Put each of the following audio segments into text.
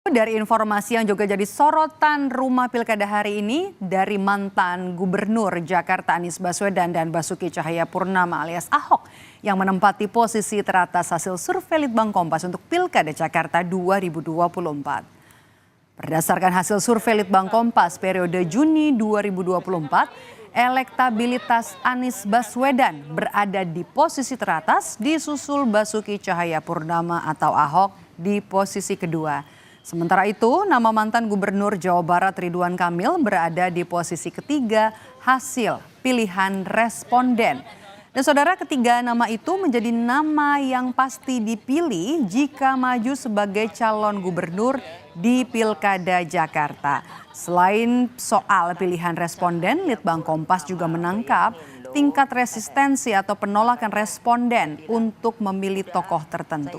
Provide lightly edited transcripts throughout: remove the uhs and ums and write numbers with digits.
Dari informasi yang juga jadi sorotan rumah pilkada hari ini dari mantan Gubernur Jakarta Anies Baswedan dan Basuki Cahayapurnama alias Ahok yang menempati posisi teratas hasil survei Litbang Kompas untuk Pilkada Jakarta 2024. Berdasarkan hasil survei Litbang Kompas periode Juni 2024, elektabilitas Anies Baswedan berada di posisi teratas disusul Basuki Cahayapurnama atau Ahok di posisi kedua. Sementara itu, nama mantan Gubernur Jawa Barat Ridwan Kamil berada di posisi ketiga hasil pilihan responden. Dan saudara, ketiga nama itu menjadi nama yang pasti dipilih jika maju sebagai calon gubernur di Pilkada Jakarta. Selain soal pilihan responden, Litbang Kompas juga menangkap tingkat resistensi atau penolakan responden untuk memilih tokoh tertentu.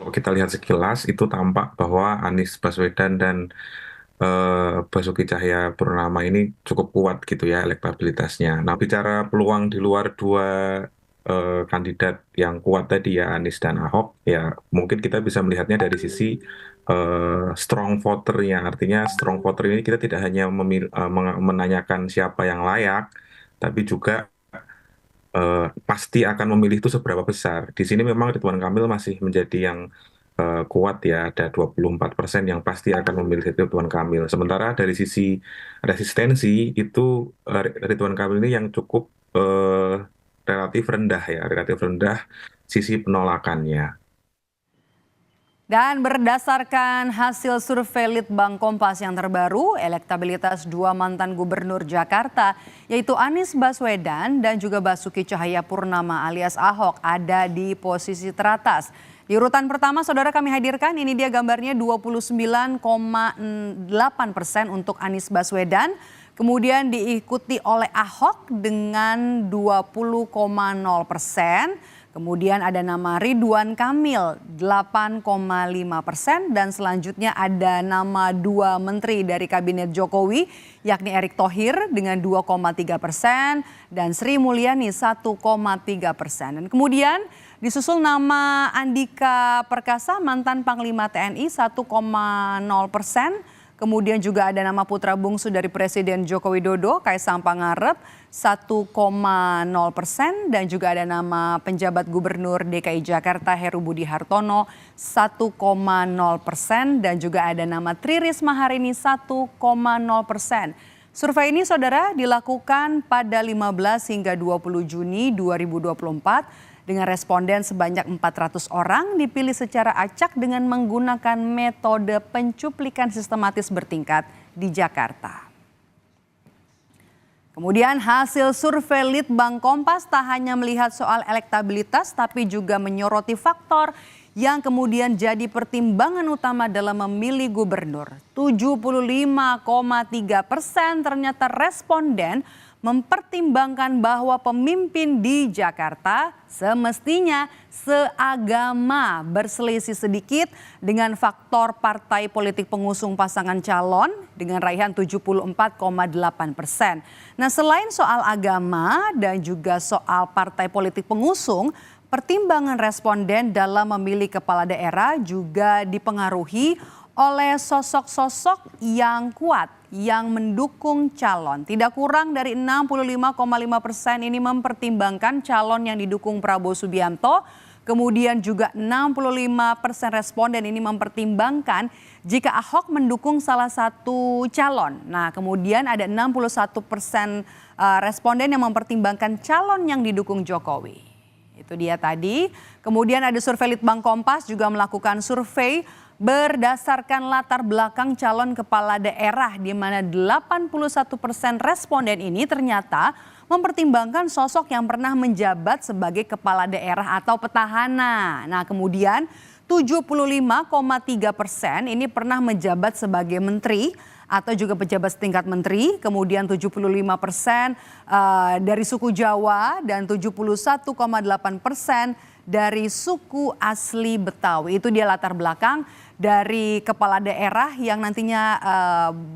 Kalau kita lihat sekilas itu tampak bahwa Anies Baswedan dan Basuki Cahayapurnama ini cukup kuat gitu ya elektabilitasnya. Nah, bicara peluang di luar dua kandidat yang kuat tadi ya Anies dan Ahok, ya mungkin kita bisa melihatnya dari sisi strong voternya. Artinya strong voter ini kita tidak hanya menanyakan siapa yang layak, tapi juga pasti akan memilih itu seberapa besar. Di sini memang Ridwan Kamil masih menjadi yang kuat ya, ada 24% yang pasti akan memilih Ridwan Kamil. Sementara dari sisi resistensi itu Ridwan Kamil ini yang cukup relatif rendah sisi penolakannya. Dan berdasarkan hasil survei Litbang Kompas yang terbaru, elektabilitas dua mantan gubernur Jakarta yaitu Anies Baswedan dan juga Basuki Cahayapurnama alias Ahok ada di posisi teratas. Di urutan pertama saudara kami hadirkan, ini dia gambarnya 29,8% untuk Anies Baswedan. Kemudian diikuti oleh Ahok dengan 20,0%. Kemudian ada nama Ridwan Kamil 8,5% dan selanjutnya ada nama dua menteri dari Kabinet Jokowi yakni Erick Thohir dengan 2,3% dan Sri Mulyani 1,3%. Dan kemudian disusul nama Andika Perkasa mantan Panglima TNI 1,0%. Kemudian juga ada nama putra bungsu dari Presiden Joko Widodo, Kaisang Pangarep 1,0% dan juga ada nama penjabat Gubernur DKI Jakarta Heru Budi Hartono 1,0% dan juga ada nama Tri Risma hari ini 1,0%. Survei ini saudara dilakukan pada 15 hingga 20 Juni 2024. Dengan responden sebanyak 400 orang dipilih secara acak dengan menggunakan metode pencuplikan sistematis bertingkat di Jakarta. Kemudian hasil survei Litbang Kompas tak hanya melihat soal elektabilitas tapi juga menyoroti faktor yang kemudian jadi pertimbangan utama dalam memilih gubernur. 75,3% ternyata responden mempertimbangkan bahwa pemimpin di Jakarta semestinya seagama, berselisih sedikit dengan faktor partai politik pengusung pasangan calon dengan raihan 74,8%. Nah, selain soal agama dan juga soal partai politik pengusung, pertimbangan responden dalam memilih kepala daerah juga dipengaruhi oleh sosok-sosok yang kuat yang mendukung calon. Tidak kurang dari 65,5% ini mempertimbangkan calon yang didukung Prabowo Subianto. Kemudian juga 65% responden ini mempertimbangkan jika Ahok mendukung salah satu calon. Nah, kemudian ada 61% responden yang mempertimbangkan calon yang didukung Jokowi. Itu dia tadi. Kemudian ada survei Litbang Kompas juga melakukan survei berdasarkan latar belakang calon kepala daerah di mana 81% responden ini ternyata mempertimbangkan sosok yang pernah menjabat sebagai kepala daerah atau petahana. Nah, kemudian 75,3% ini pernah menjabat sebagai menteri atau juga pejabat setingkat menteri, kemudian 75% dari suku Jawa dan 71,8% dari suku asli Betawi. Itu dia latar belakang dari kepala daerah yang nantinya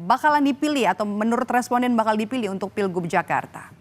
bakalan dipilih atau menurut responden bakal dipilih untuk Pilgub Jakarta.